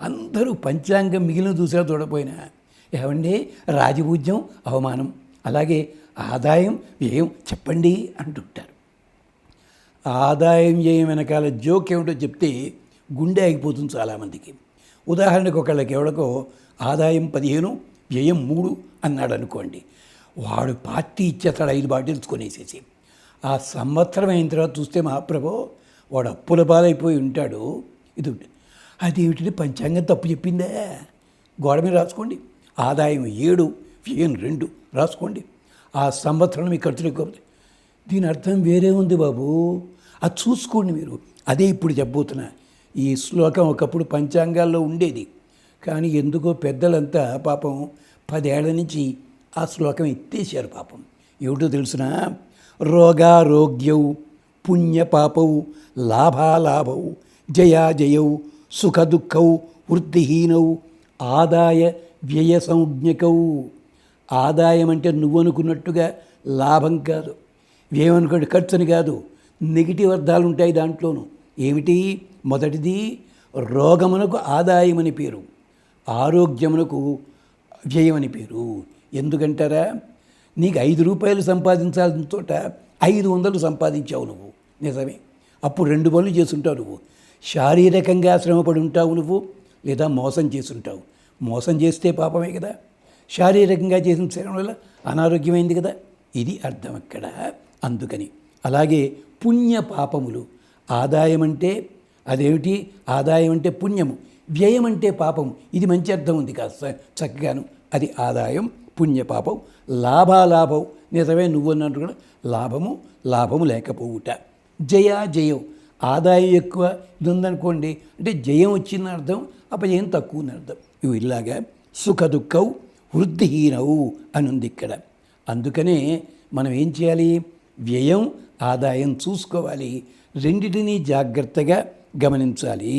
అందరూ పంచాంగం మిగిలిన చూసినా చూడపోయినా ఏమండి రాజపూజ్యం అవమానం, అలాగే ఆదాయం వ్యయం చెప్పండి అంటుంటారు. ఆదాయం వ్యయం వెనకాల జోక్ ఏమిటో చెప్తే గుండె ఆగిపోతుంది చాలామందికి. ఉదాహరణకు ఒకళ్ళకి ఎవరికో ఆదాయం 15 వ్యయం 3 అన్నాడు అనుకోండి, వాడు పార్టీ ఇచ్చేస్తాడు 5 బాటిల్స్ కొనేసేసి. ఆ సంవత్సరం అయిన తర్వాత చూస్తే మహాప్రభో వాడు అప్పుల పాలైపోయి ఉంటాడు. ఇది అదేమిటి పంచాంగం తప్పు చెప్పిందే, గోడ మీద రాసుకోండి. ఆదాయం 7 వ్యయం 2 రాసుకోండి. ఆ సంవత్సరం మీ ఖర్చులు ఎక్కువ. దీని అర్థం వేరే ఉంది బాబు, అది చూసుకోండి మీరు. అదే ఇప్పుడు చెప్పబోతున్నా. ఈ శ్లోకం ఒకప్పుడు పంచాంగాల్లో ఉండేది, కానీ ఎందుకో పెద్దలంతా పాపం 10 ఏళ్ల నుంచి ఆ శ్లోకం ఎత్తేసారు పాపం. ఏమిటో తెలుసిన, రోగారోగ్యౌ పుణ్యపాపౌ లాభాలాభౌ జయాజయౌ సుఖదుఃఖౌ వృద్ధిహీనౌ ఆదాయ వ్యయ సంజ్ఞకౌ. ఆదాయం అంటే నువ్వు అనుకున్నట్టుగా లాభం కాదు, వ్యయం అనుకోండి ఖర్చు అని కాదు, నెగిటివ్ అర్థాలు ఉంటాయి దాంట్లోనూ. ఏమిటి? మొదటిది రోగమునకు ఆదాయం అని పేరు, ఆరోగ్యమునకు వ్యయం అని పేరు. ఎందుకంటారా, నీకు 5 రూపాయలు సంపాదించాల్సిన చోట 500 సంపాదించావు నువ్వు, నిజమే. అప్పుడు 2 పనులు చేసుంటావు నువ్వు. శారీరకంగా శ్రమపడి ఉంటావు నువ్వు, లేదా మోసం చేసుంటావు. మోసం చేస్తే పాపమే కదా, శారీరకంగా చేసిన శ్రమ వల్ల అనారోగ్యమైంది కదా. ఇది అర్థం అక్కడ. అందుకని అలాగే పుణ్య పాపములు. ఆదాయం అంటే అదేమిటి? ఆదాయం అంటే పుణ్యము, వ్యయం అంటే పాపము. ఇది మంచి అర్థం ఉంది కాస్త చక్కగాను. అది ఆదాయం పుణ్యపాపం. లాభాలాభం నిజమే, నువ్వు అన్నట్టు కూడా లాభము లాభము లేకపోవుట. జయం ఆదాయం ఎక్కువ ఇది ఉందనుకోండి అంటే జయం వచ్చిందని అర్థం, అపజయం తక్కువ అని అర్థం. ఇవి ఇలాగా సుఖ దుఃఖం వృద్ధిహీనవు అని ఉంది ఇక్కడ. అందుకనే మనం ఏం చేయాలి? వ్యయం ఆదాయం చూసుకోవాలి, రెండిటినీ జాగ్రత్తగా గమనించాలి.